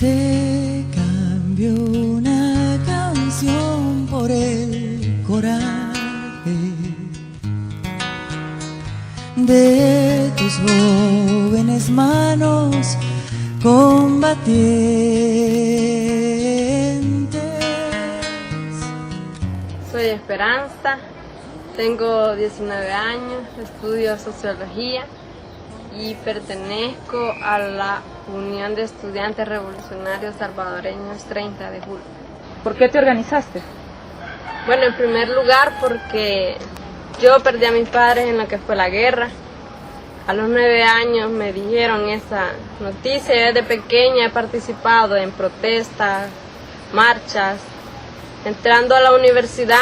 Te cambio una canción por el coraje de tus jóvenes manos combatientes. Soy Esperanza, tengo 19 años, estudio sociología y pertenezco a la Unión de Estudiantes Revolucionarios Salvadoreños 30 de julio. ¿Por qué te organizaste? Bueno, en primer lugar porque yo perdí a mis padres en lo que fue la guerra. A los 9 años me dijeron esa noticia. Yo desde pequeña he participado en protestas, marchas. Entrando a la universidad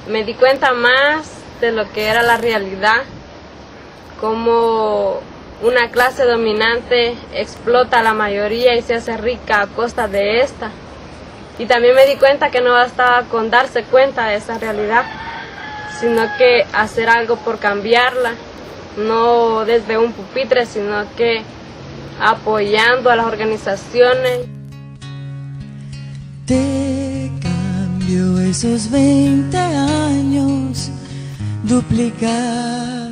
me di cuenta más de lo que era la realidad, cómo una clase dominante explota a la mayoría y se hace rica a costa de esta. Y también me di cuenta que no bastaba con darse cuenta de esa realidad, sino que hacer algo por cambiarla, no desde un pupitre, sino que apoyando a las organizaciones. Te cambio esos 20 años duplicados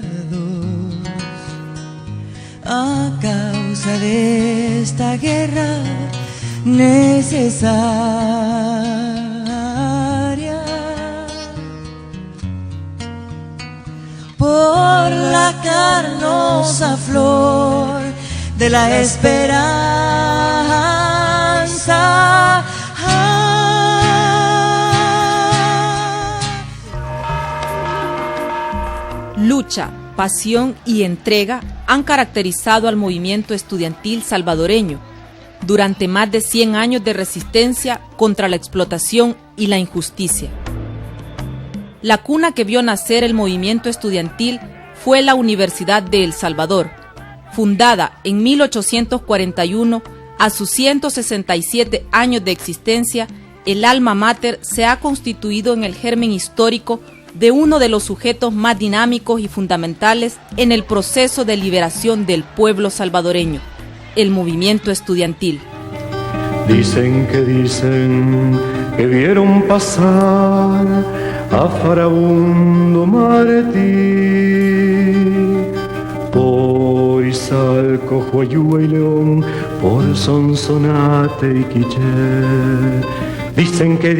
a causa de esta guerra necesaria, por la carnosa flor de la esperanza. Lucha, pasión y entrega han caracterizado al movimiento estudiantil salvadoreño durante más de 100 años de resistencia contra la explotación y la injusticia. La cuna que vio nacer el movimiento estudiantil fue la Universidad de El Salvador. Fundada en 1841, a sus 167 años de existencia, el alma mater se ha constituido en el germen histórico de uno de los sujetos más dinámicos y fundamentales en el proceso de liberación del pueblo salvadoreño, el movimiento estudiantil. Dicen que vieron pasar a Farabundo Martí por Izalco, Huayúa y León, por Sonsonate y Quiché. Dicen que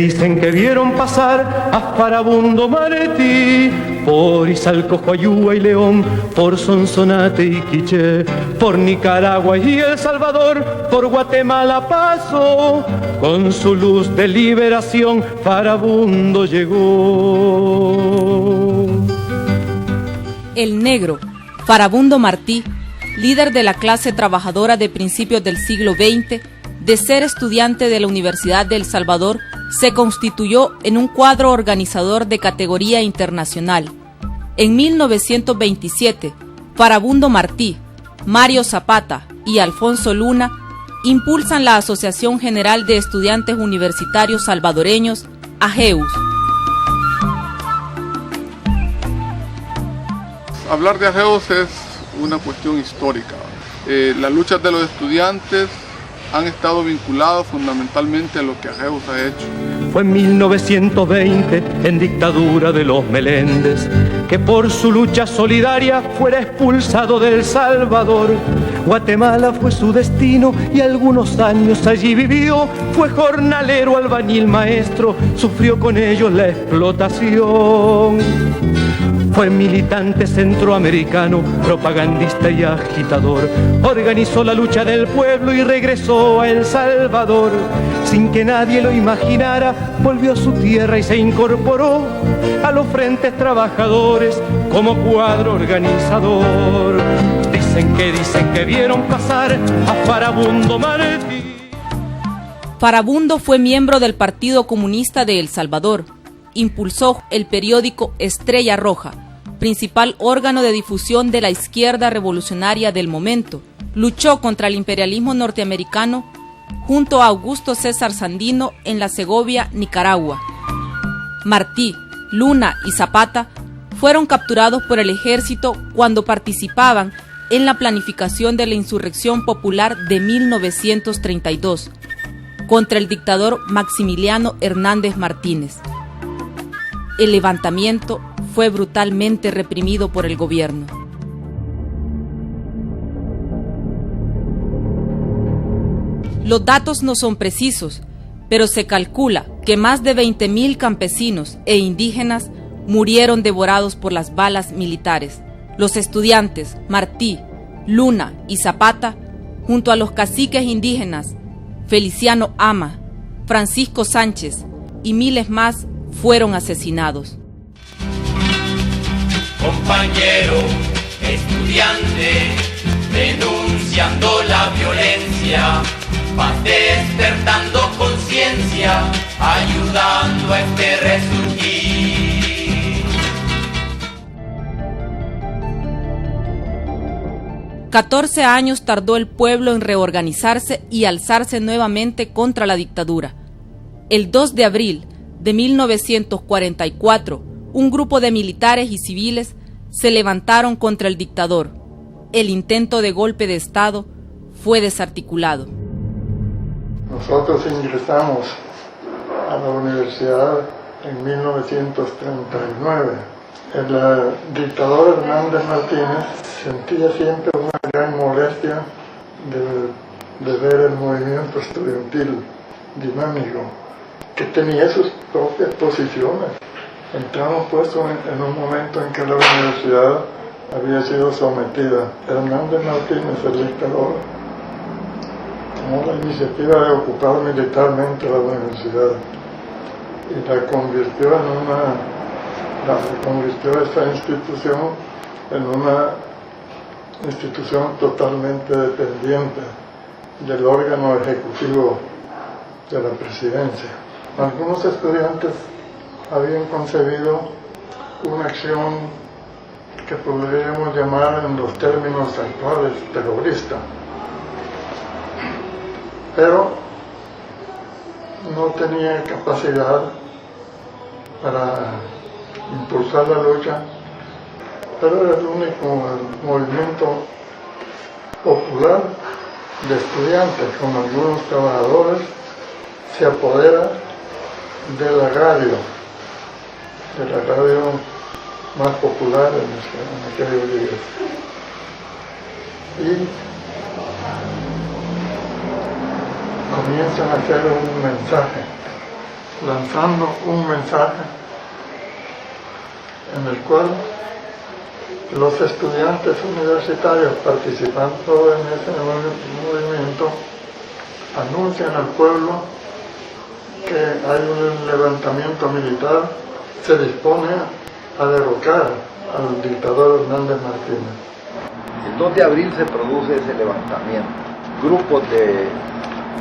vieron pasar a Farabundo Martí por Izalco, Huayúa y León, por Sonsonate y Quiché, por Nicaragua y El Salvador, por Guatemala pasó, con su luz de liberación Farabundo llegó. El negro, Farabundo Martí, líder de la clase trabajadora de principios del siglo XX, de ser estudiante de la Universidad de El Salvador, se constituyó en un cuadro organizador de categoría internacional. En 1927, Farabundo Martí, Mario Zapata y Alfonso Luna impulsan la Asociación General de Estudiantes Universitarios Salvadoreños, AGEUS. Hablar de AGEUS es una cuestión histórica. Las luchas de los estudiantes han estado vinculados fundamentalmente a lo que AGEUS ha hecho. Fue en 1920, en dictadura de los Meléndez, que por su lucha solidaria fuera expulsado de El Salvador. Guatemala fue su destino y algunos años allí vivió. Fue jornalero, albañil, maestro, sufrió con ellos la explotación. Fue militante centroamericano, propagandista y agitador. Organizó la lucha del pueblo y regresó a El Salvador. Sin que nadie lo imaginara, volvió a su tierra y se incorporó a los frentes trabajadores como cuadro organizador. Dicen que vieron pasar a Farabundo Martí. Farabundo fue miembro del Partido Comunista de El Salvador. Impulsó el periódico Estrella Roja, principal órgano de difusión de la izquierda revolucionaria del momento. Luchó contra el imperialismo norteamericano junto a Augusto César Sandino en la Segovia, Nicaragua. Martí, Luna y Zapata fueron capturados por el ejército cuando participaban en la planificación de la insurrección popular de 1932. contra el dictador Maximiliano Hernández Martínez. El levantamiento fue brutalmente reprimido por el gobierno. Los datos no son precisos, pero se calcula que más de 20.000 campesinos e indígenas murieron devorados por las balas militares. Los estudiantes Martí, Luna y Zapata, junto a los caciques indígenas Feliciano Ama, Francisco Sánchez y miles más, fueron asesinados. Compañero, estudiante, denunciando la violencia, vas despertando conciencia, ayudando a este resurgir. 14 años tardó el pueblo en reorganizarse y alzarse nuevamente contra la dictadura. El 2 de abril de 1944, un grupo de militares y civiles se levantaron contra el dictador. El intento de golpe de Estado fue desarticulado. Nosotros ingresamos a la universidad en 1939. El dictador Hernández Martínez sentía siempre una gran molestia de ver el movimiento estudiantil dinámico, que tenía sus propias posiciones. Entramos pues en un momento en que la universidad había sido sometida. Hernández Martínez, el dictador, tomó la iniciativa de ocupar militarmente la universidad y la convirtió esta institución en una institución totalmente dependiente del órgano ejecutivo de la presidencia. Algunos estudiantes habían concebido una acción que podríamos llamar en los términos actuales terrorista, pero no tenía capacidad para impulsar la lucha, pero era el único movimiento popular de estudiantes, con algunos trabajadores, se apodera de la radio más popular en aquellos días. Y comienzan a hacer un mensaje, lanzando un mensaje en el cual los estudiantes universitarios participando en ese movimiento anuncian al pueblo que hay un levantamiento militar, se dispone a derrocar al dictador Hernández Martínez. El 2 de abril se produce ese levantamiento. Grupos de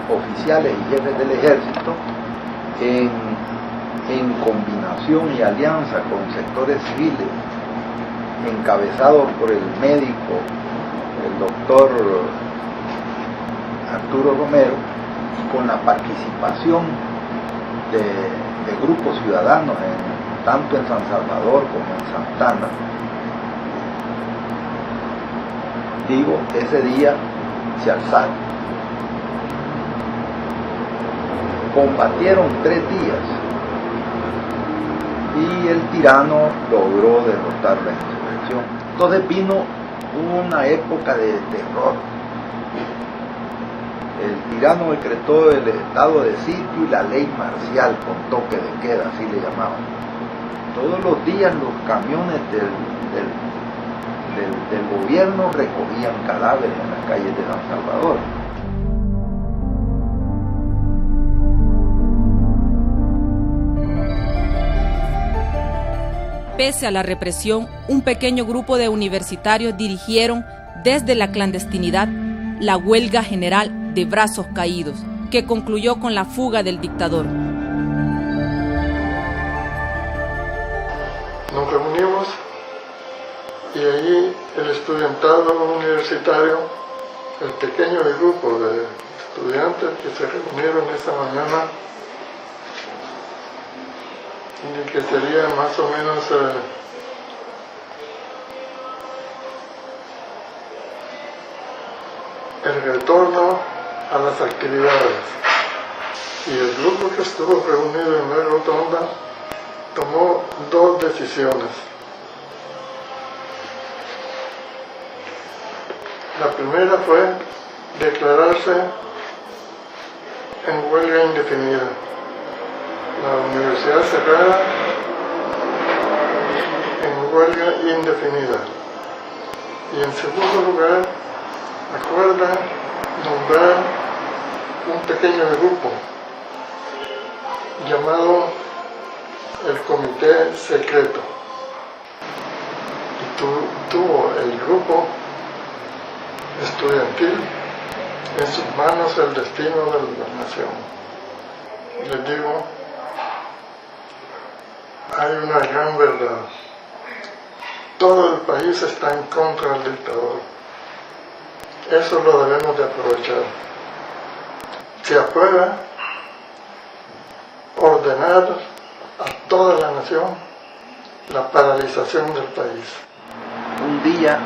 oficiales y jefes del ejército, en combinación y alianza con sectores civiles, encabezados por el médico, el doctor Arturo Romero, y con la participación de grupos ciudadanos, tanto en San Salvador como en Santana. Ese día se alzaron. Combatieron 3 días y el tirano logró derrotar la insurrección. Entonces vino una época de terror. El tirano decretó el estado de sitio y la ley marcial con toque de queda, así le llamaban. Todos los días los camiones del gobierno recogían cadáveres en las calles de San Salvador. Pese a la represión, un pequeño grupo de universitarios dirigieron desde la clandestinidad la huelga general de brazos caídos, que concluyó con la fuga del dictador. Nos reunimos y allí el estudiantado universitario, el pequeño grupo de estudiantes que se reunieron esa mañana, y que sería más o menos el retorno a las actividades. Y el grupo que estuvo reunido en la rotonda tomó dos decisiones. La primera fue declararse en huelga indefinida. La universidad cerrada en huelga indefinida. Y en segundo lugar, acuerda nombrar un pequeño grupo llamado el Comité Secreto. Y tuvo el grupo estudiantil en sus manos el destino de la nación. Les digo, hay una gran verdad. Todo el país está en contra del dictador. Eso lo debemos de aprovechar. Se aprueba ordenar a toda la nación la paralización del país. Un día,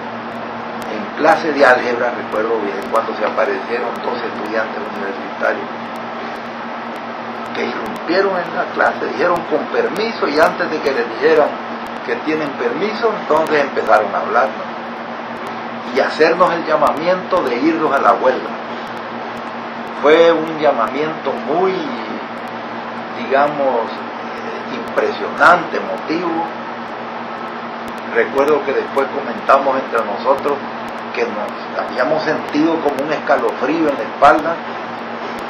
en clase de álgebra, recuerdo bien, cuando se aparecieron dos estudiantes universitarios que irrumpieron en la clase, dijeron con permiso, y antes de que les dijeran que tienen permiso, entonces empezaron a hablarnos y hacernos el llamamiento de irnos a la huelga. Fue un llamamiento muy, digamos, impresionante, emotivo. Recuerdo que después comentamos entre nosotros que nos habíamos sentido como un escalofrío en la espalda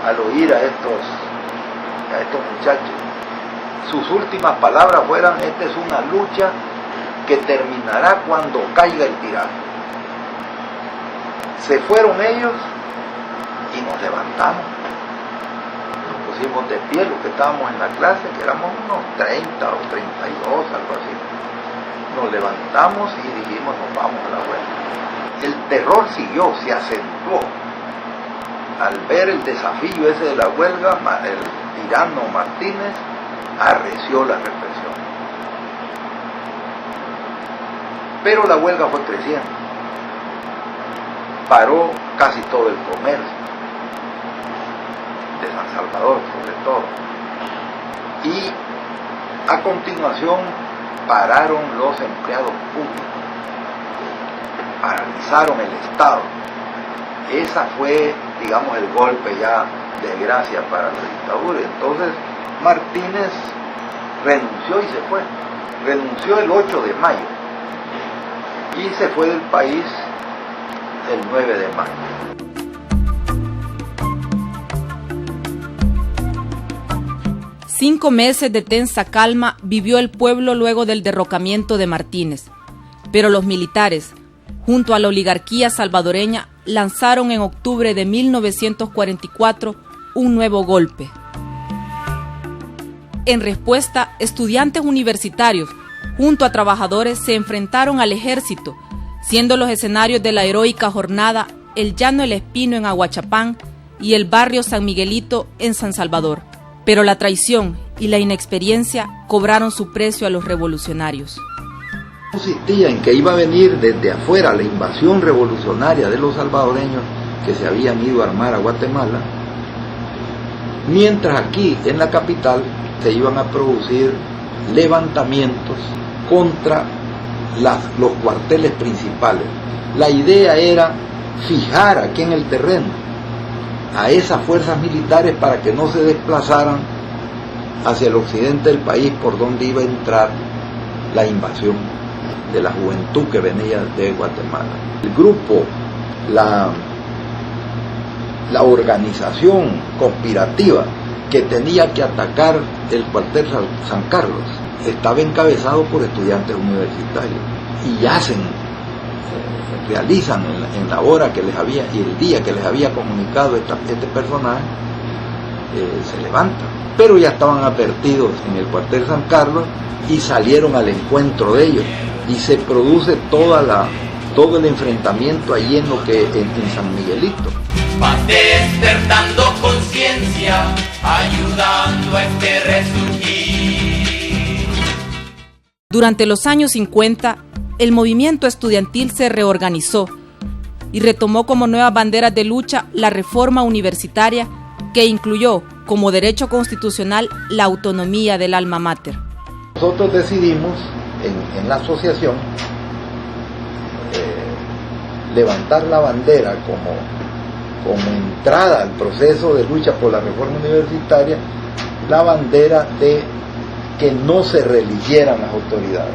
al oír a estos muchachos. Sus últimas palabras fueron: esta es una lucha que terminará cuando caiga el tirano. Se fueron ellos y nos levantamos. Nos pusimos de pie los que estábamos en la clase, que éramos unos 30 o 32, algo así. Nos levantamos y dijimos: nos vamos a la huelga. El terror siguió, se acentuó. Al ver el desafío ese de la huelga, el tirano Martínez arreció la represión. Pero la huelga fue creciendo. Paró casi todo el comercio de San Salvador, sobre todo. Y a continuación pararon los empleados públicos, paralizaron el Estado. Esa fue, digamos, el golpe ya de gracia para la dictadura. Entonces Martínez renunció y se fue. Renunció el 8 de mayo y se fue del país el 9 de mayo. 5 meses de tensa calma vivió el pueblo luego del derrocamiento de Martínez, pero los militares, junto a la oligarquía salvadoreña, lanzaron en octubre de 1944 un nuevo golpe. En respuesta, estudiantes universitarios, junto a trabajadores, se enfrentaron al ejército, siendo los escenarios de la heroica jornada el Llano El Espino en Aguachapán y el barrio San Miguelito en San Salvador. Pero la traición y la inexperiencia cobraron su precio a los revolucionarios. Consistía en que iba a venir desde afuera la invasión revolucionaria de los salvadoreños que se habían ido a armar a Guatemala, mientras aquí en la capital se iban a producir levantamientos contra los cuarteles principales. La idea era fijar aquí en el terreno a esas fuerzas militares para que no se desplazaran hacia el occidente del país, por donde iba a entrar la invasión de la juventud que venía de Guatemala. El grupo, la organización conspirativa que tenía que atacar el cuartel San Carlos estaba encabezado por estudiantes universitarios y realizan en la hora que les había y el día que les había comunicado este personaje, se levantan, pero ya estaban advertidos en el cuartel San Carlos y salieron al encuentro de ellos y se produce todo el enfrentamiento allí en San Miguelito. Vas despertando conciencia, ayudando a este resurgir. Durante los años 50, el movimiento estudiantil se reorganizó y retomó como nuevas banderas de lucha la reforma universitaria que incluyó como derecho constitucional la autonomía del alma mater. Nosotros decidimos en la asociación levantar la bandera como entrada al proceso de lucha por la reforma universitaria, la bandera de que no se reeligieran las autoridades.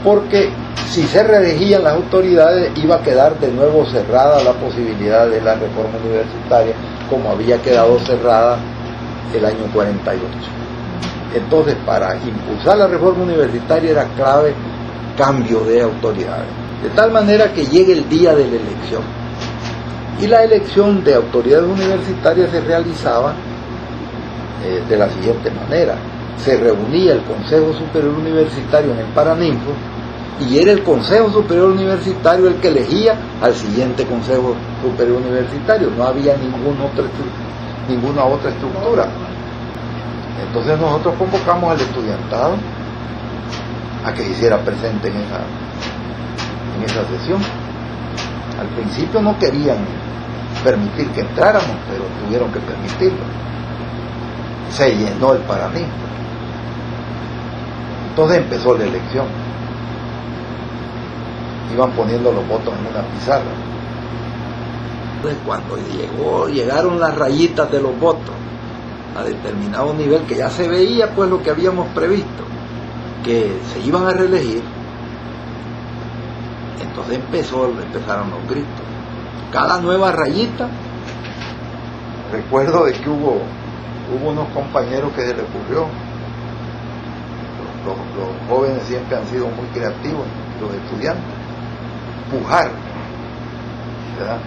Porque si se reelegían las autoridades iba a quedar de nuevo cerrada la posibilidad de la reforma universitaria, como había quedado cerrada el año 48. Entonces, para impulsar la reforma universitaria era clave cambio de autoridades. De tal manera que llegue el día de la elección. Y la elección de autoridades universitarias se realizaba de la siguiente manera. Se reunía el Consejo Superior Universitario en el Paraninfo y era el Consejo Superior Universitario el que elegía al siguiente Consejo Superior Universitario. No había ninguna otra estructura. Entonces nosotros convocamos al estudiantado a que se hiciera presente en esa sesión. Al principio no querían permitir que entráramos, pero tuvieron que permitirlo. Se llenó el Paraninfo. Entonces empezó la elección. Iban poniendo los votos en una pizarra. Entonces cuando llegaron las rayitas de los votos a determinado nivel, que ya se veía pues lo que habíamos previsto, que se iban a reelegir, entonces empezaron los gritos. Cada nueva rayita, recuerdo de que hubo unos compañeros que se les ocurrió. Los jóvenes siempre han sido muy creativos, los estudiantes, pujar, ¿verdad?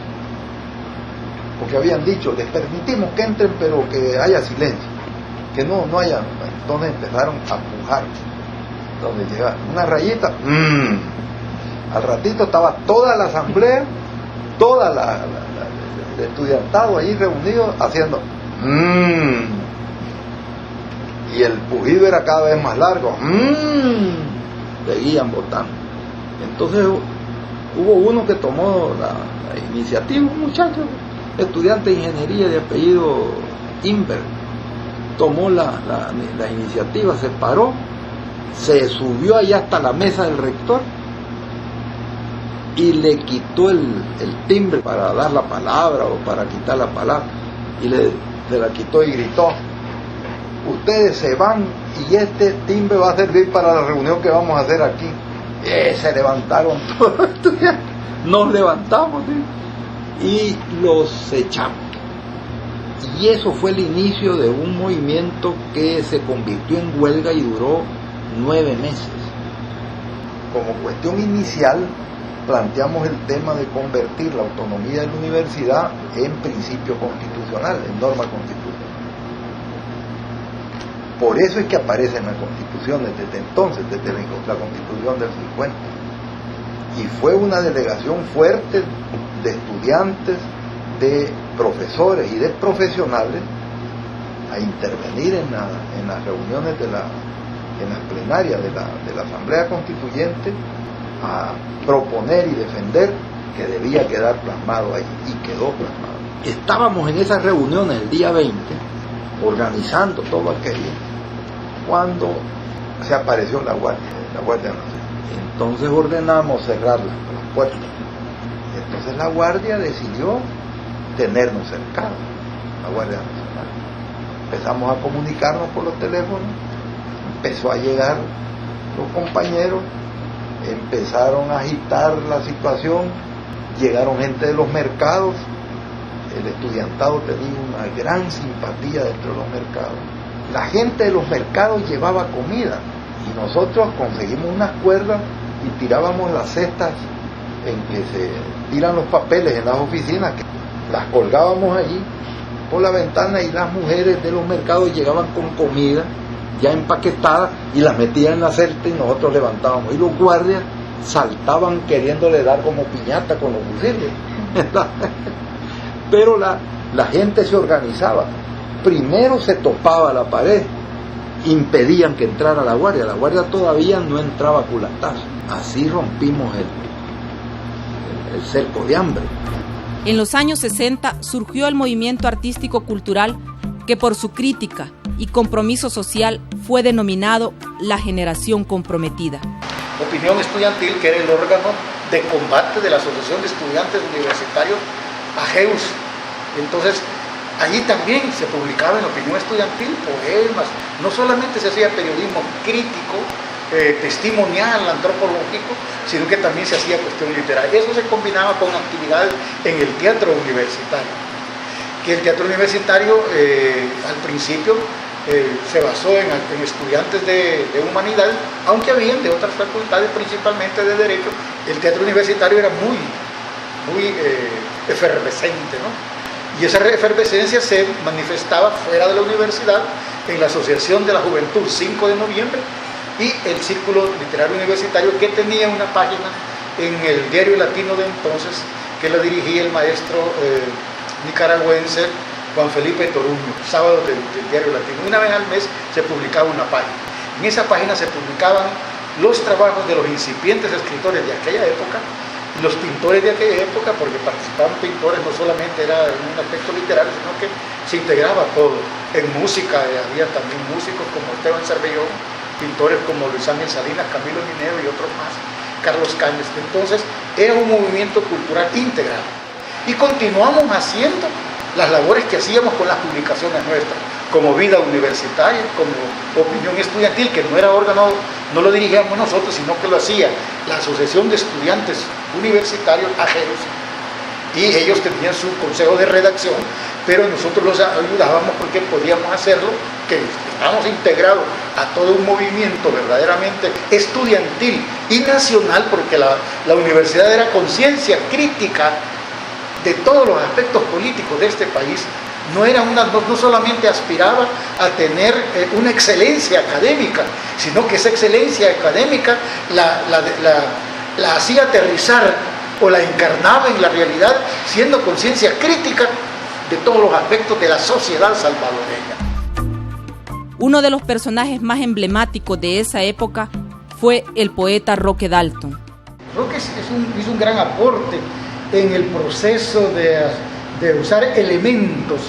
Porque habían dicho, les permitimos que entren, pero que haya silencio, que no haya. Entonces empezaron a pujar, donde llegaba una rayita, al ratito estaba toda la asamblea, toda el estudiantado ahí reunido haciendo y el pujido era cada vez más largo, seguían votando. Entonces hubo uno que tomó la iniciativa, un muchacho, estudiante de ingeniería de apellido Inver, tomó la iniciativa, se paró, se subió allá hasta la mesa del rector y le quitó el timbre para dar la palabra o para quitar la palabra, y se la quitó y gritó: ustedes se van y este timbre va a servir para la reunión que vamos a hacer aquí. Se levantaron todos los estudiantes, nos levantamos, ¿sí? Y los echamos. Y eso fue el inicio de un movimiento que se convirtió en huelga y duró 9 meses. Como cuestión inicial, planteamos el tema de convertir la autonomía de la universidad en principio constitucional, en norma constitucional. Por eso es que aparece en las constituciones desde entonces, desde la constitución del 50. Y fue una delegación fuerte de estudiantes, de profesores y de profesionales a intervenir en las reuniones en las plenarias de la Asamblea Constituyente, a proponer y defender que debía quedar plasmado ahí, y quedó plasmado. Estábamos en esas reuniones el día 20, organizando todo aquello, cuando se apareció la Guardia Nacional. Entonces ordenamos cerrar las puertas. Entonces la Guardia decidió tenernos cercados, la Guardia Nacional. Empezamos a comunicarnos por los teléfonos, empezó a llegar los compañeros, empezaron a agitar la situación, llegaron gente de los mercados. El estudiantado tenía una gran simpatía dentro de los mercados. La gente de los mercados llevaba comida y nosotros conseguimos unas cuerdas y tirábamos las cestas en que se tiran los papeles en las oficinas, que las colgábamos allí por la ventana, y las mujeres de los mercados llegaban con comida ya empaquetada y las metían en la cesta y nosotros levantábamos, y los guardias saltaban queriéndole dar como piñata con los fusiles. Pero la gente se organizaba. Primero se topaba la pared, impedían que entrara la guardia todavía no entraba a culatazo. Así rompimos el cerco de hambre. En los años 60 surgió el movimiento artístico-cultural que por su crítica y compromiso social fue denominado la generación comprometida. Opinión Estudiantil, que era el órgano de combate de la Asociación de Estudiantes Universitarios AGEUS. Entonces, allí también se publicaba en Opinión Estudiantil poemas, no solamente se hacía periodismo crítico, testimonial, antropológico, sino que también se hacía cuestión literaria. Eso se combinaba con actividades en el teatro universitario, que el teatro universitario al principio se basó en estudiantes de humanidad, aunque habían de otras facultades, principalmente de derecho. El teatro universitario era muy efervescente, ¿no? Y esa efervescencia se manifestaba fuera de la universidad, en la Asociación de la Juventud 5 de noviembre y el Círculo Literario Universitario, que tenía una página en el Diario Latino de entonces, que la dirigía el maestro nicaragüense Juan Felipe Toruño, sábado del Diario Latino. Una vez al mes se publicaba una página. En esa página se publicaban los trabajos de los incipientes escritores de aquella época, los pintores de aquella época, porque participaban pintores, no solamente era en un aspecto literario, sino que se integraba todo. En música había también músicos como Esteban Cervellón, pintores como Luis Ángel Salinas, Camilo Minero y otros más, Carlos Cañas. Entonces era un movimiento cultural integral. Y continuamos haciendo las labores que hacíamos con las publicaciones nuestras, como Vida Universitaria, como Opinión Estudiantil, que no era órgano, no lo dirigíamos nosotros, sino que lo hacía la Asociación de Estudiantes Universitarios AGEUS, y ellos tenían su consejo de redacción, pero nosotros los ayudábamos porque podíamos hacerlo, que estábamos integrados a todo un movimiento verdaderamente estudiantil y nacional, porque la universidad era conciencia crítica de todos los aspectos políticos de este país. No solamente aspiraba a tener una excelencia académica, sino que esa excelencia académica la hacía aterrizar o la encarnaba en la realidad, siendo conciencia crítica de todos los aspectos de la sociedad salvadoreña. Uno de los personajes más emblemáticos de esa época fue el poeta Roque Dalton. Roque hizo un gran aporte en el proceso de usar elementos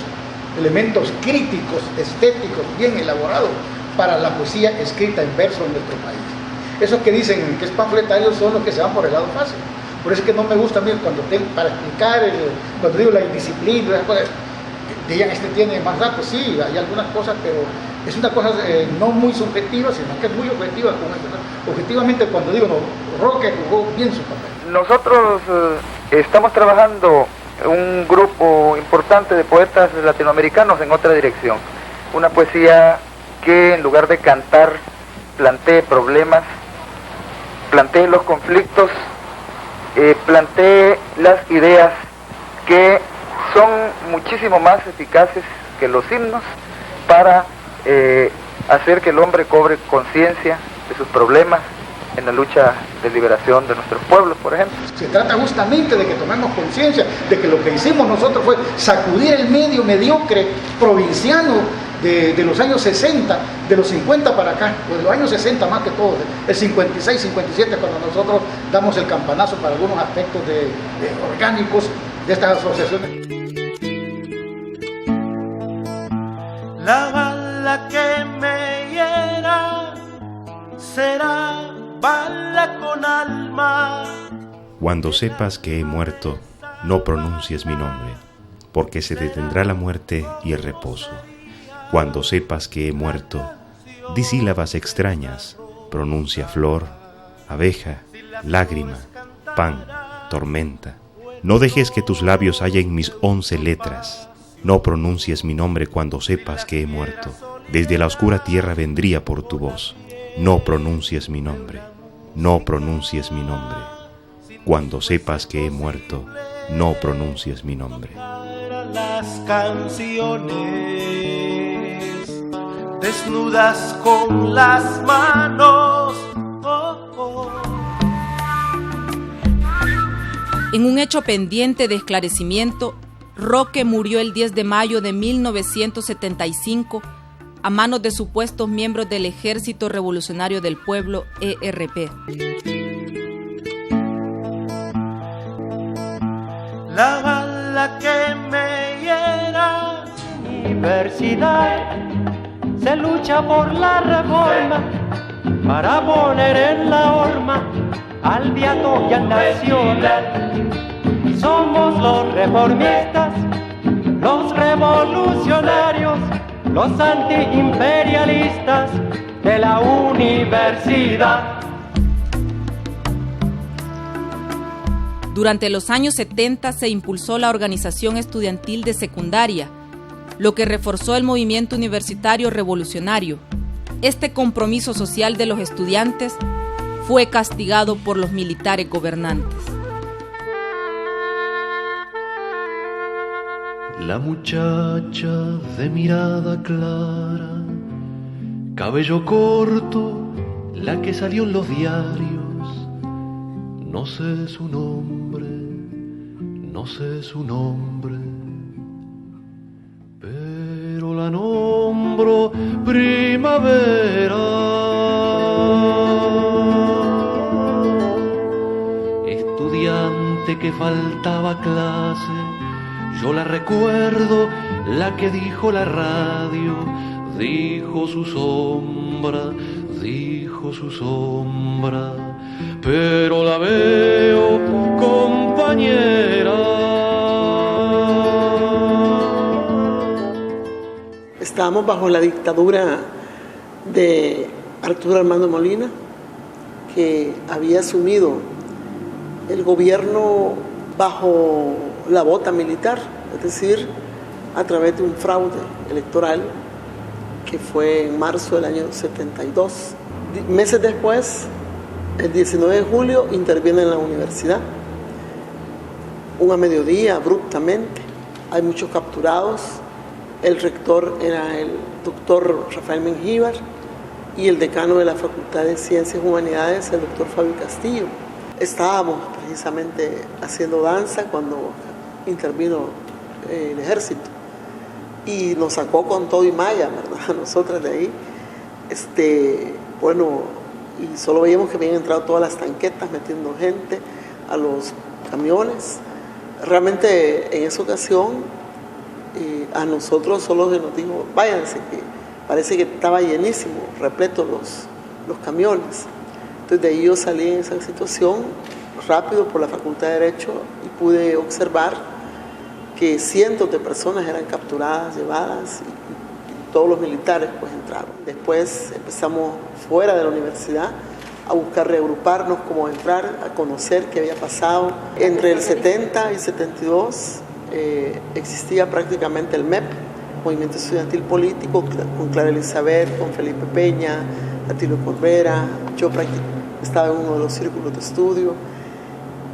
críticos, estéticos, bien elaborados para la poesía escrita en verso en nuestro país. Esos que dicen que es panfletario son los que se van por el lado fácil. Por eso es que no me gusta a mí para explicar, cuando digo la indisciplina, digan, tiene más datos. Sí, hay algunas cosas, pero es una cosa no muy subjetiva, sino que es muy objetiva. Objetivamente, cuando digo, no, Roque jugó bien su papel. Nosotros estamos trabajando un grupo importante de poetas latinoamericanos en otra dirección. Una poesía que en lugar de cantar plantee problemas, plantee los conflictos, plantee las ideas que son muchísimo más eficaces que los himnos para hacer que el hombre cobre conciencia de sus problemas en la lucha de liberación de nuestros pueblos, por ejemplo. Se trata justamente de que tomemos conciencia de que lo que hicimos nosotros fue sacudir el medio mediocre provinciano de los años 60, de los 50 para acá, pues de los años 60 más que todo, el 56, 57, cuando nosotros damos el campanazo para algunos aspectos orgánicos de estas asociaciones. La bala que me hiera será bala con alma. Cuando sepas que he muerto, no pronuncies mi nombre, porque se detendrá la muerte y el reposo. Cuando sepas que he muerto, di sílabas extrañas, pronuncia flor, abeja, lágrima, pan, tormenta. No dejes que tus labios hallen mis 11 letras. No pronuncies mi nombre cuando sepas que he muerto. Desde la oscura tierra vendría por tu voz. No pronuncies mi nombre. No pronuncies mi nombre. Cuando sepas que he muerto, no pronuncies mi nombre. Las canciones desnudas con las manos. En un hecho pendiente de esclarecimiento, Roque murió el 10 de mayo de 1975 a manos de supuestos miembros del Ejército Revolucionario del Pueblo, ERP. La bala que me hiera. Universidad se lucha por la reforma para poner en la horma al beato y al nacional. Somos los reformistas, los revolucionarios, los antiimperialistas de la universidad. Durante los años 70 se impulsó la organización estudiantil de secundaria, lo que reforzó el movimiento universitario revolucionario. Este compromiso social de los estudiantes fue castigado por los militares gobernantes. La muchacha de mirada clara, cabello corto, la que salió en los diarios, no sé su nombre, no sé su nombre, pero la nombro Primavera. Estudiante que faltaba a clase, yo la recuerdo, la que dijo la radio, dijo su sombra, dijo su sombra, pero la veo compañera. Estábamos bajo la dictadura de Arturo Armando Molina, que había asumido el gobierno bajo la bota militar, es decir, a través de un fraude electoral que fue en marzo del año 72. Meses después, el 19 de julio, interviene en la universidad. A mediodía, abruptamente, hay muchos capturados. El rector era el doctor Rafael Mengíbar y el decano de la Facultad de Ciencias y Humanidades, el doctor Fabio Castillo. Estábamos precisamente haciendo danza cuando intervino el ejército y nos sacó con todo y malla, ¿verdad? Nosotras de ahí, y solo veíamos que habían entrado todas las tanquetas metiendo gente a los camiones. Realmente en esa ocasión a nosotros solo se nos dijo, váyanse, que parece que estaba llenísimo, repleto los camiones. Entonces de ahí yo salí en esa situación rápido por la Facultad de Derecho y pude observar que cientos de personas eran capturadas, llevadas, y todos los militares pues entraron. Después empezamos fuera de la universidad a buscar reagruparnos, cómo entrar, a conocer qué había pasado. Entre el 70 y 72 existía prácticamente el MEP, Movimiento Estudiantil Político, con Clara Elizabeth, con Felipe Peña, Atilio Corbera. Yo estaba en uno de los círculos de estudio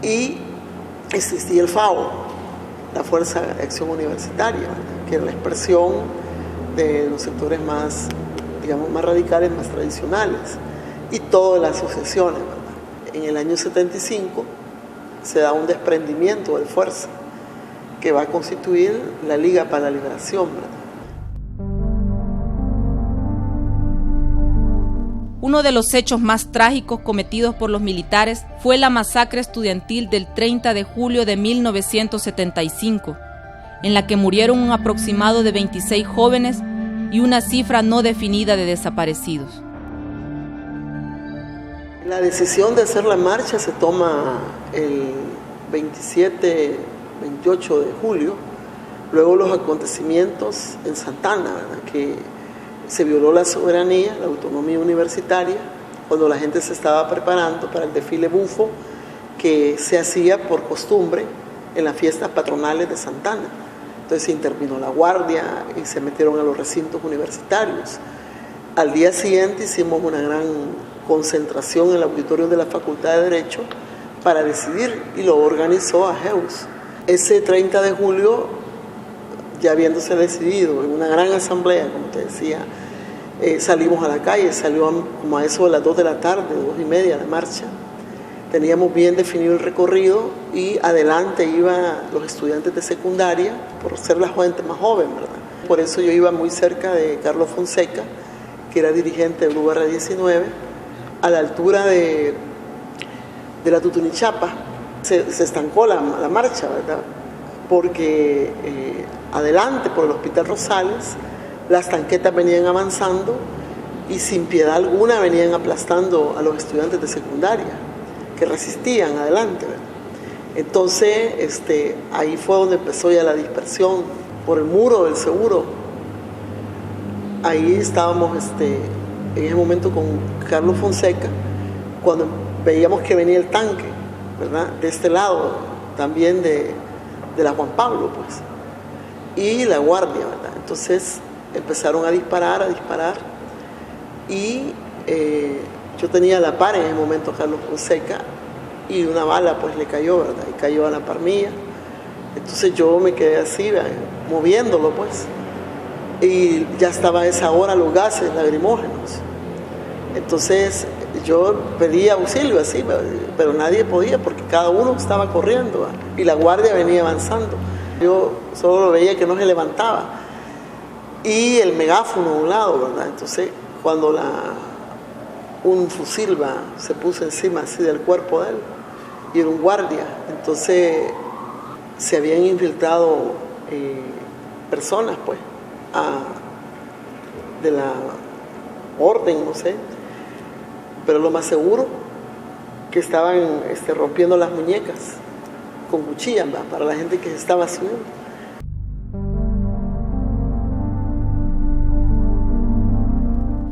y existía el FAO, la Fuerza de Acción Universitaria, ¿verdad?, que era la expresión de los sectores más, digamos, más radicales, más tradicionales, y todas las asociaciones, ¿verdad? En el año 75 se da un desprendimiento de fuerza que va a constituir la Liga para la Liberación, ¿verdad? Uno de los hechos más trágicos cometidos por los militares fue la masacre estudiantil del 30 de julio de 1975, en la que murieron un aproximado de 26 jóvenes y una cifra no definida de desaparecidos. La decisión de hacer la marcha se toma el 28 de julio, luego los acontecimientos en Santana, ¿verdad?, que se violó la soberanía, la autonomía universitaria, cuando la gente se estaba preparando para el desfile bufo que se hacía por costumbre en las fiestas patronales de Santana. Entonces se intervino la guardia y se metieron a los recintos universitarios. Al día siguiente hicimos una gran concentración en el auditorio de la Facultad de Derecho para decidir, y lo organizó AGEUS. Ese 30 de julio, ya habiéndose decidido en una gran asamblea, como te decía, salimos a la calle, salió como a eso de las 2 de la tarde, 2:30 la marcha. Teníamos bien definido el recorrido y adelante iban los estudiantes de secundaria, por ser la gente más joven, ¿verdad? Por eso yo iba muy cerca de Carlos Fonseca, que era dirigente del UR19, a la altura de la Tutunichapa. Se estancó la marcha, ¿verdad?, porque adelante por el Hospital Rosales las tanquetas venían avanzando y sin piedad alguna venían aplastando a los estudiantes de secundaria que resistían adelante, ¿verdad? Entonces ahí fue donde empezó ya la dispersión por el muro del seguro. Ahí estábamos en ese momento con Carlos Fonseca cuando veíamos que venía el tanque, ¿verdad? De este lado también de la Juan Pablo, pues, y la guardia, ¿verdad? Entonces empezaron a disparar y yo tenía a la par en ese momento a Carlos Fonseca y una bala pues le cayó, ¿verdad? Y cayó a la par mía. Entonces yo me quedé así, ¿verdad? Moviéndolo, pues, y ya estaba a esa hora los gases lacrimógenos. Entonces yo pedía auxilio así, pero nadie podía porque cada uno estaba corriendo, ¿verdad? Y la guardia venía avanzando. Yo solo lo veía que no se levantaba. Y el megáfono a un lado, ¿verdad? Entonces cuando un fusil se puso encima así del cuerpo de él, y era un guardia, entonces se habían infiltrado personas, pues, de la orden, no sé, pero lo más seguro que estaban rompiendo las muñecas con cuchillas, ¿verdad? Para la gente que se estaba subiendo.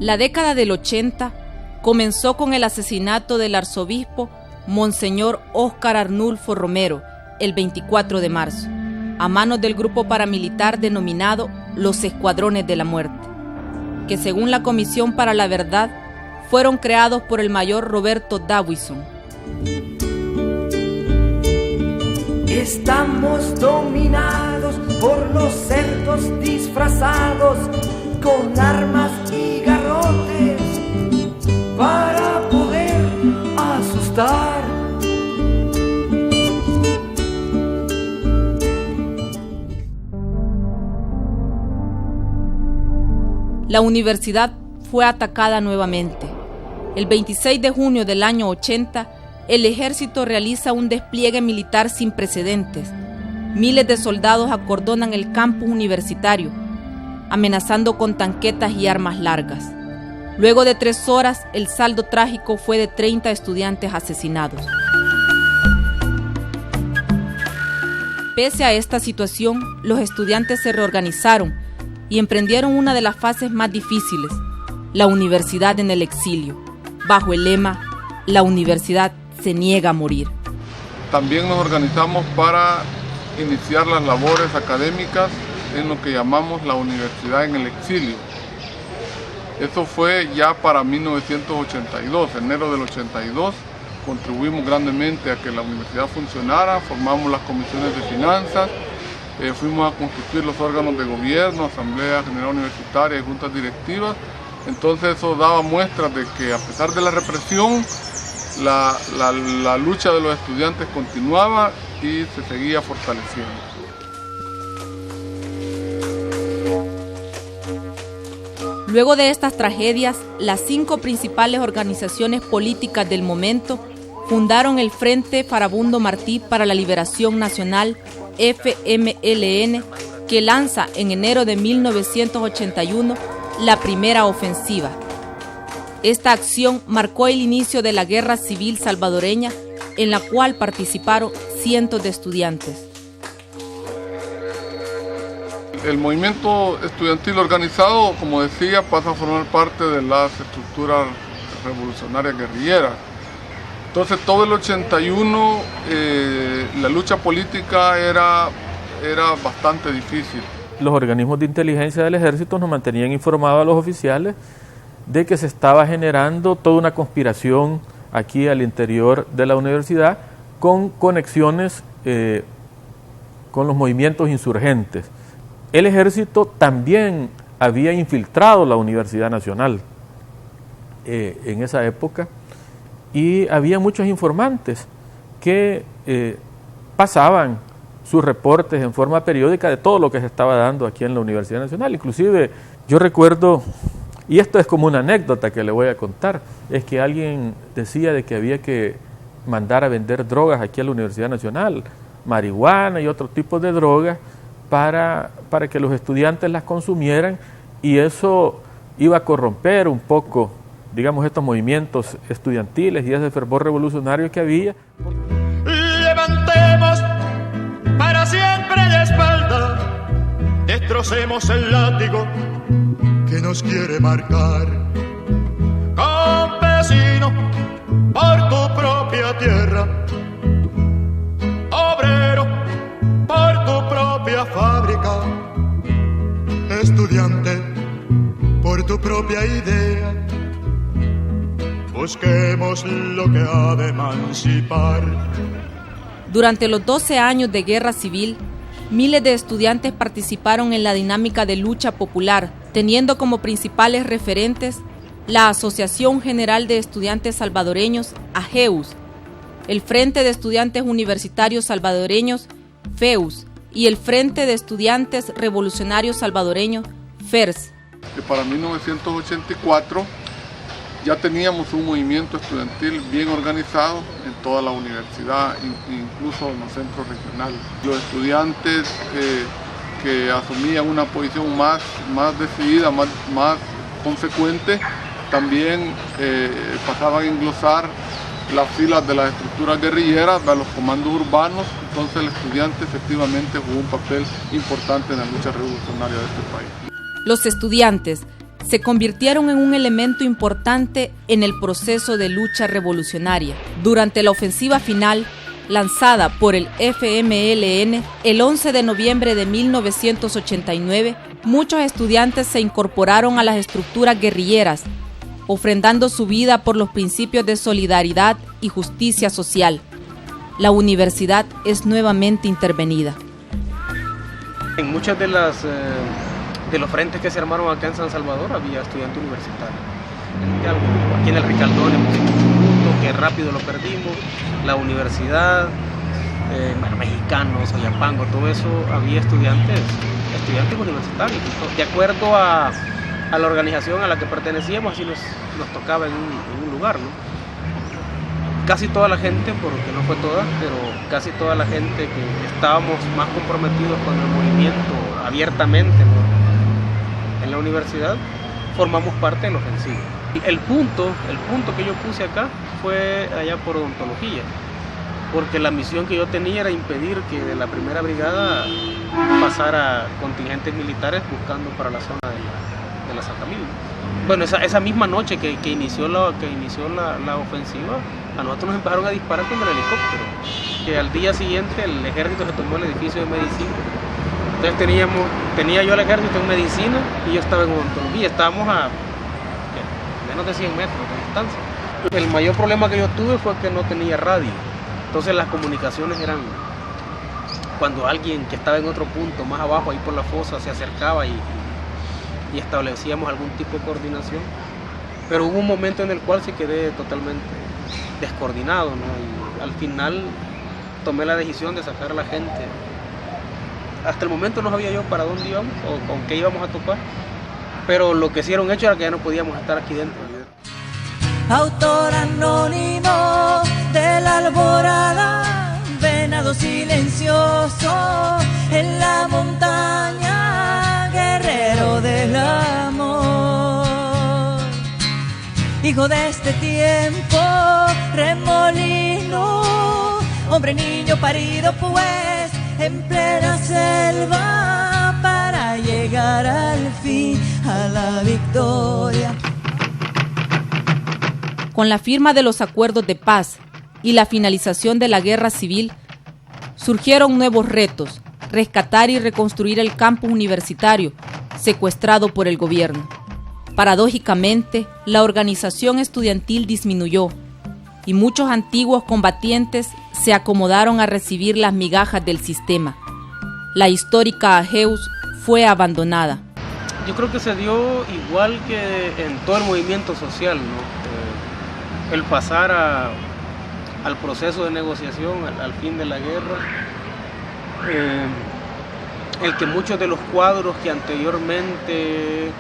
La década del 80 comenzó con el asesinato del arzobispo Monseñor Óscar Arnulfo Romero el 24 de marzo, a manos del grupo paramilitar denominado Los Escuadrones de la Muerte, que según la Comisión para la Verdad fueron creados por el mayor Roberto Dawison. Estamos dominados por los cerdos disfrazados con armas y garrotes para poder asustar. La universidad fue atacada nuevamente. El 26 de junio del año 80, el ejército realiza un despliegue militar sin precedentes. Miles de soldados acordonan el campus universitario, amenazando con tanquetas y armas largas. Luego de 3 horas, el saldo trágico fue de 30 estudiantes asesinados. Pese a esta situación, los estudiantes se reorganizaron y emprendieron una de las fases más difíciles, la universidad en el exilio, bajo el lema "La universidad se niega a morir". También nos organizamos para iniciar las labores académicas en lo que llamamos la universidad en el exilio. Eso fue ya para 1982, enero del 82. Contribuimos grandemente a que la universidad funcionara, formamos las comisiones de finanzas, fuimos a constituir los órganos de gobierno, Asamblea General Universitaria y juntas directivas. Entonces eso daba muestras de que a pesar de la represión, la lucha de los estudiantes continuaba y se seguía fortaleciendo. Luego de estas tragedias, las 5 principales organizaciones políticas del momento fundaron el Frente Farabundo Martí para la Liberación Nacional, FMLN, que lanza en enero de 1981 la primera ofensiva. Esta acción marcó el inicio de la Guerra Civil Salvadoreña, en la cual participaron cientos de estudiantes. El movimiento estudiantil organizado, como decía, pasa a formar parte de las estructuras revolucionarias guerrilleras. Entonces todo el 81 la lucha política era bastante difícil. Los organismos de inteligencia del ejército nos mantenían informados a los oficiales de que se estaba generando toda una conspiración aquí al interior de la universidad con conexiones con los movimientos insurgentes. El ejército también había infiltrado la Universidad Nacional en esa época y había muchos informantes que pasaban sus reportes en forma periódica de todo lo que se estaba dando aquí en la Universidad Nacional. Inclusive yo recuerdo, y esto es como una anécdota que le voy a contar, es que alguien decía de que había que mandar a vender drogas aquí a la Universidad Nacional, marihuana y otro tipo de drogas para que los estudiantes las consumieran, y eso iba a corromper un poco, digamos, estos movimientos estudiantiles y ese fervor revolucionario que había. Levantemos para siempre la espalda, destrocemos el látigo que nos quiere marcar. Campesino, por tu propia tierra, obrero, por tu propia fábrica, estudiante, por tu propia idea, busquemos lo que ha de emancipar. Durante los 12 años de guerra civil, miles de estudiantes participaron en la dinámica de lucha popular, teniendo como principales referentes la Asociación General de Estudiantes Salvadoreños, AGEUS, el Frente de Estudiantes Universitarios Salvadoreños, FEUS, y el Frente de Estudiantes Revolucionarios Salvadoreños, FERS. Que para 1984 ya teníamos un movimiento estudiantil bien organizado en toda la universidad, incluso en los centros regionales. Los estudiantes que asumían una posición más decidida, más consecuente, también pasaban a englosar las filas de las estructuras guerrilleras, de los comandos urbanos. Entonces el estudiante efectivamente jugó un papel importante en la lucha revolucionaria de este país. Los estudiantes se convirtieron en un elemento importante en el proceso de lucha revolucionaria. Durante la ofensiva final, lanzada por el FMLN el 11 de noviembre de 1989, muchos estudiantes se incorporaron a las estructuras guerrilleras, ofrendando su vida por los principios de solidaridad y justicia social. La universidad es nuevamente intervenida. En muchas de los frentes que se armaron acá en San Salvador había estudiantes universitarios. Aquí en el Ricaldón hemos hecho un punto que rápido lo perdimos. La universidad, mexicanos, Oyapango, todo eso, había estudiantes universitarios. De acuerdo a la organización a la que pertenecíamos, así nos tocaba en un lugar, ¿no? Casi toda la gente, porque no fue toda, pero casi toda la gente que estábamos más comprometidos con el movimiento abiertamente, ¿no?, en la universidad, formamos parte de la ofensiva. El punto que yo puse acá fue allá por odontología, porque la misión que yo tenía era impedir que de la primera brigada pasara contingentes militares buscando para la zona de la Santa Mil. Bueno, esa misma noche que inició la ofensiva, a nosotros nos empezaron a disparar con el helicóptero, que al día siguiente el ejército se tomó el edificio de medicina. Entonces tenía yo el ejército en medicina y yo estaba en odontología. Estábamos a menos de 100 metros de distancia. El mayor problema que yo tuve fue que no tenía radio. Entonces las comunicaciones eran cuando alguien que estaba en otro punto más abajo, ahí por la fosa, se acercaba y establecíamos algún tipo de coordinación. Pero hubo un momento en el cual sí quedé totalmente descoordinado, ¿no? Y al final tomé la decisión de sacar a la gente. Hasta el momento no sabía yo para dónde íbamos o con qué íbamos a topar, pero lo que sí era un hecho era que ya no podíamos estar aquí dentro. Autor anónimo de la alborada, venado silencioso en la montaña, guerrero del amor, hijo de este tiempo, remolino, hombre niño parido pues en plena selva para llegar al fin a la victoria. Con la firma de los acuerdos de paz y la finalización de la guerra civil, surgieron nuevos retos: rescatar y reconstruir el campus universitario secuestrado por el gobierno. Paradójicamente, la organización estudiantil disminuyó y muchos antiguos combatientes se acomodaron a recibir las migajas del sistema. La histórica AGEUS fue abandonada. Yo creo que se dio igual que en todo el movimiento social, ¿no? El pasar al proceso de negociación, al fin de la guerra, el que muchos de los cuadros que anteriormente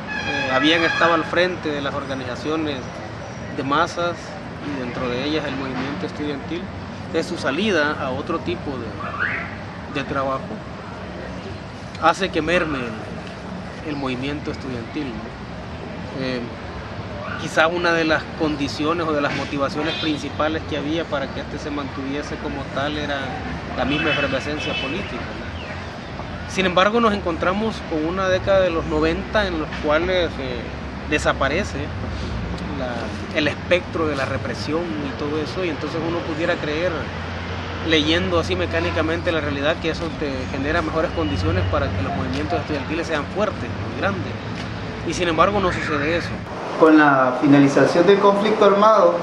habían estado al frente de las organizaciones de masas y dentro de ellas el movimiento estudiantil, de su salida a otro tipo de trabajo hace que merme el movimiento estudiantil, ¿no? Quizá una de las condiciones o de las motivaciones principales que había para que este se mantuviese como tal era la misma efervescencia política, ¿no? Sin embargo, nos encontramos con una década de los 90 en los cuales desaparece el espectro de la represión y todo eso, y entonces uno pudiera creer, leyendo así mecánicamente la realidad, que eso te genera mejores condiciones para que los movimientos estudiantiles sean fuertes y grandes. Y sin embargo no sucede eso. Con la finalización del conflicto armado,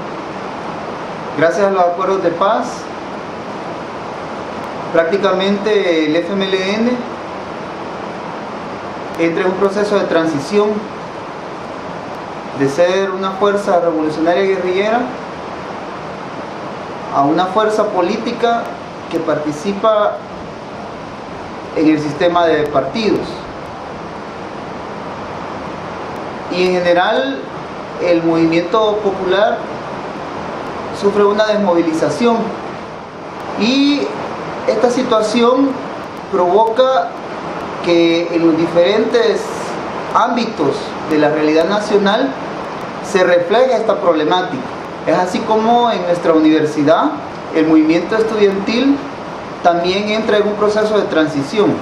gracias a los acuerdos de paz, prácticamente el FMLN entra en un proceso de transición de ser una fuerza revolucionaria guerrillera a una fuerza política que participa en el sistema de partidos. Y en general el movimiento popular sufre una desmovilización, y esta situación provoca que en los diferentes ámbitos de la realidad nacional se refleja esta problemática. Es así como en nuestra universidad el movimiento estudiantil también entra en un proceso de transición.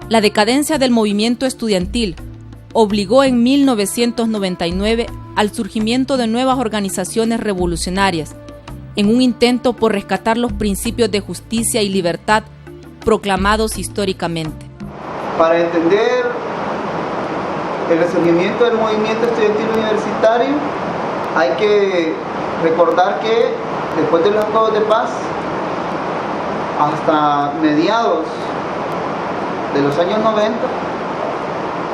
La decadencia del movimiento estudiantil obligó en 1999 al surgimiento de nuevas organizaciones revolucionarias, en un intento por rescatar los principios de justicia y libertad proclamados históricamente. Para entender el resurgimiento del movimiento estudiantil universitario, hay que recordar que después de los acuerdos de paz, hasta mediados de los años 90,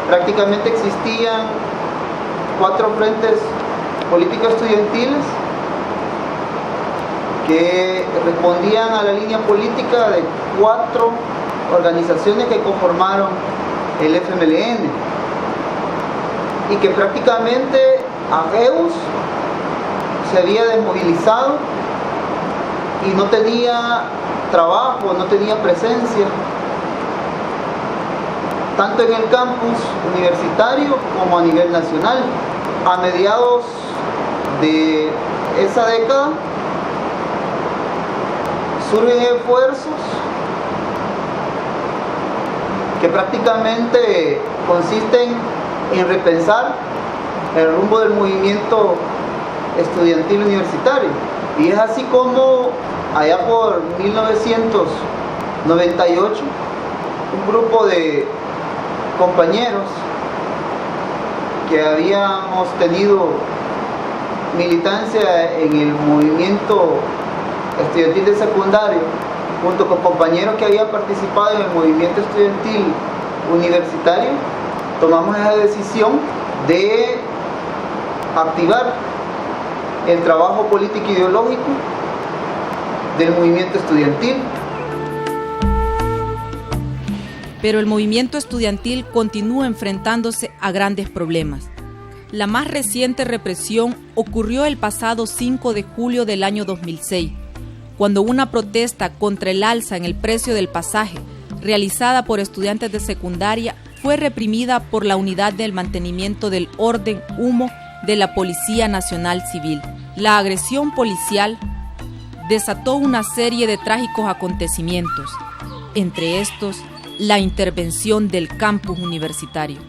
prácticamente existían 4 frentes políticos estudiantiles que respondían a la línea política de 4 organizaciones que conformaron el FMLN, y que prácticamente AGEUS se había desmovilizado y no tenía trabajo, no tenía presencia, tanto en el campus universitario como a nivel nacional. A mediados de esa década surgen esfuerzos que prácticamente consisten en repensar el rumbo del movimiento estudiantil universitario. Y es así como allá por 1998 un grupo de compañeros que habíamos tenido militancia en el movimiento estudiantil de secundario, junto con compañeros que habían participado en el movimiento estudiantil universitario, tomamos esa decisión de activar el trabajo político e ideológico del movimiento estudiantil. Pero el movimiento estudiantil continúa enfrentándose a grandes problemas. La más reciente represión ocurrió el pasado 5 de julio del año 2006, cuando una protesta contra el alza en el precio del pasaje, realizada por estudiantes de secundaria, fue reprimida por la Unidad del Mantenimiento del Orden (UMO) de la Policía Nacional Civil. La agresión policial desató una serie de trágicos acontecimientos, entre estos la intervención del campus universitario.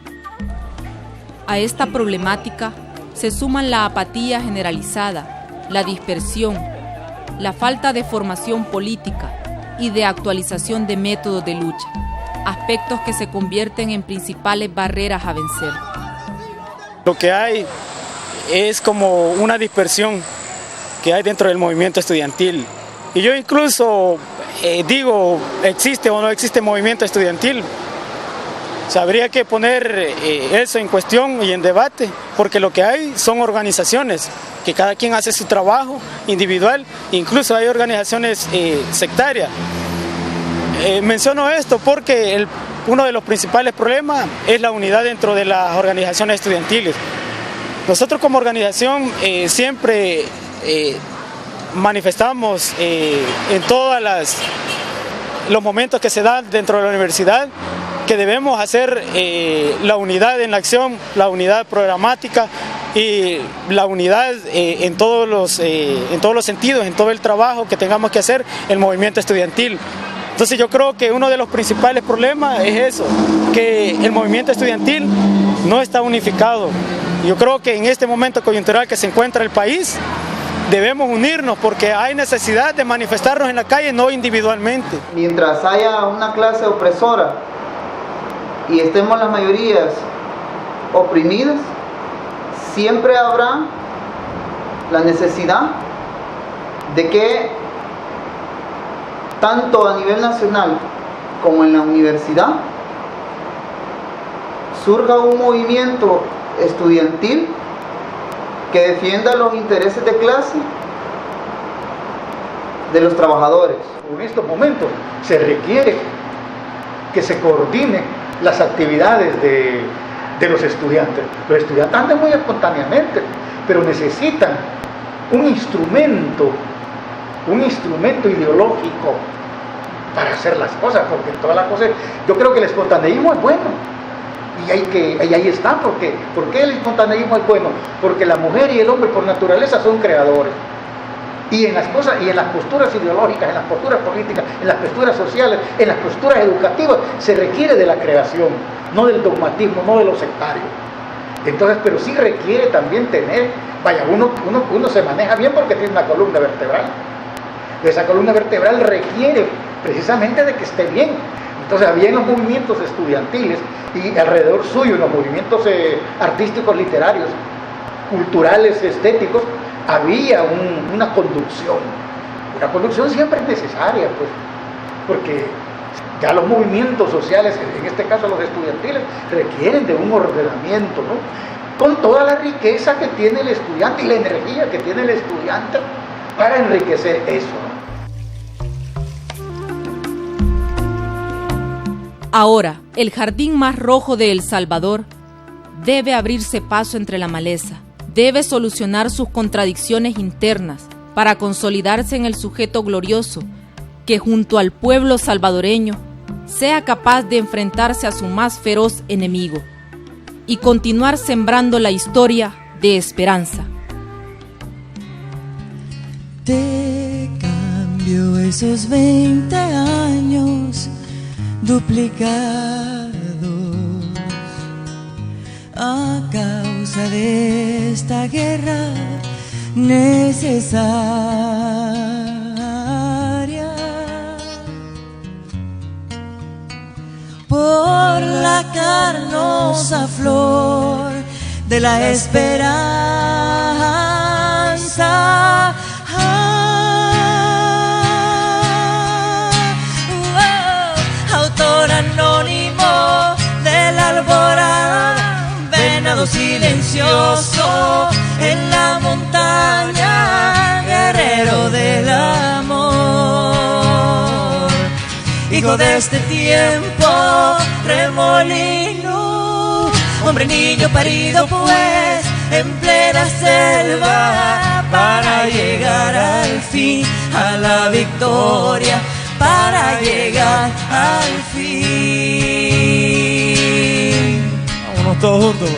A esta problemática se suman la apatía generalizada, la dispersión, la falta de formación política y de actualización de métodos de lucha, aspectos que se convierten en principales barreras a vencer. Lo que hay es como una dispersión que hay dentro del movimiento estudiantil. Y yo incluso digo, ¿existe o no existe movimiento estudiantil? Habría que poner eso en cuestión y en debate, porque lo que hay son organizaciones, que cada quien hace su trabajo individual, incluso hay organizaciones sectarias. Menciono esto porque uno de los principales problemas es la unidad dentro de las organizaciones estudiantiles. Nosotros como organización siempre manifestamos en todos los momentos que se dan dentro de la universidad, que debemos hacer la unidad en la acción, la unidad programática y la unidad en todos los sentidos, en todo el trabajo que tengamos que hacer el movimiento estudiantil. Entonces yo creo que uno de los principales problemas es eso, que el movimiento estudiantil no está unificado. Yo creo que en este momento coyuntural que se encuentra el país, debemos unirnos porque hay necesidad de manifestarnos en la calle, no individualmente. Mientras haya una clase opresora y estemos las mayorías oprimidas, siempre habrá la necesidad de que tanto a nivel nacional como en la universidad surja un movimiento estudiantil que defienda los intereses de clase de los trabajadores. En estos momentos se requiere que se coordinen las actividades de los estudiantes. Los estudiantes andan muy espontáneamente, pero necesitan un instrumento ideológico para hacer las cosas, porque todas las cosas, yo creo que el espontaneísmo es bueno, y ahí está. ¿Por qué el espontaneísmo es bueno? Porque la mujer y el hombre por naturaleza son creadores, y en las cosas, y en las posturas ideológicas, en las posturas políticas, en las posturas sociales, en las posturas educativas, se requiere de la creación, no del dogmatismo, no de lo sectario. Entonces, pero sí requiere también tener, uno se maneja bien porque tiene una columna vertebral. Esa columna vertebral requiere precisamente de que esté bien. Entonces había en los movimientos estudiantiles y alrededor suyo, en los movimientos artísticos, literarios, culturales, estéticos, había una conducción. La conducción siempre es necesaria, pues, porque ya los movimientos sociales, en este caso los estudiantiles, requieren de un ordenamiento, ¿no? Con toda la riqueza que tiene el estudiante y la energía que tiene el estudiante para enriquecer eso, ¿no? Ahora, el jardín más rojo de El Salvador debe abrirse paso entre la maleza, debe solucionar sus contradicciones internas para consolidarse en el sujeto glorioso que junto al pueblo salvadoreño sea capaz de enfrentarse a su más feroz enemigo y continuar sembrando la historia de esperanza. Te cambio esos 20 años duplicados a causa de esta guerra necesaria, por la carnosa flor de la esperanza. Autor anónimo de la alborada, venado silencioso en la montaña, guerrero del amor, hijo de este tiempo, remolino, hombre niño parido pues en plena selva, para llegar al fin a la victoria, para llegar al fin. Vámonos todos juntos.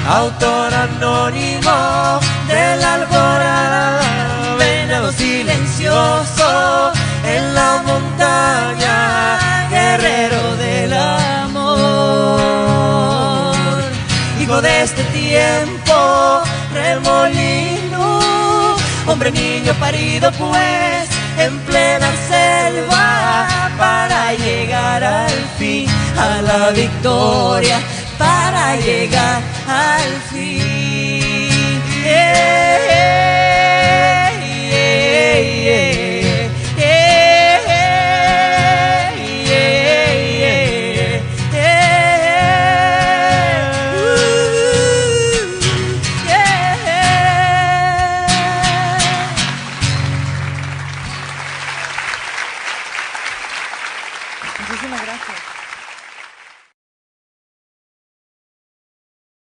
Autor anónimo de la alborada, venado silencioso en la montaña, guerrero del amor, hijo de este tiempo, remolino, hombre niño parido pues en plena selva, para llegar al fin a la victoria, para llegar al fin.